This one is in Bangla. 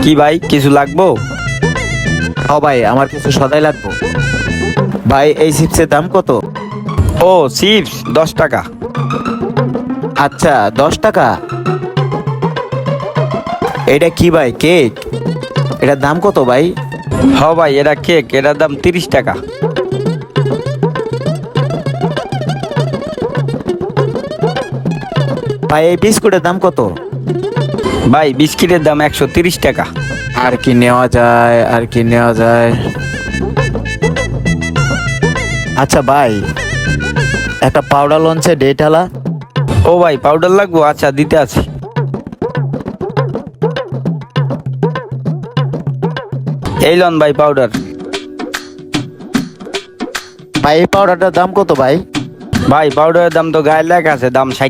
কি ভাই, কিছু লাগবো? হ ভাই, আমার কিছু সদাই লাগবো। ভাই, এই চিপসের দাম কত? ও চিপস 10 টাকা। আচ্ছা, 10 টাকা। এটা কি ভাই, কেক? এটার দাম কত ভাই? হ ভাই, এটা কেক, এটার দাম 30 টাকা। ভাই, এই বিস্কুটের দাম কত? ভাই, বিস্কিটের দাম 130 টাকা। আর কি নেওয়া যায়, আর কি নেওয়া যায়? আচ্ছা ভাই, একটা পাউডার লঞ্চে ডেটালা। ও ভাই, পাউডার লাগবো, আচ্ছা দিতে আছি। এই লন ভাই পাউডার। ভাই, এই পাউডারটার দাম কত ভাই? ভাই, পাউডারের দাম তো গায়ে লেখা আছে, দাম 60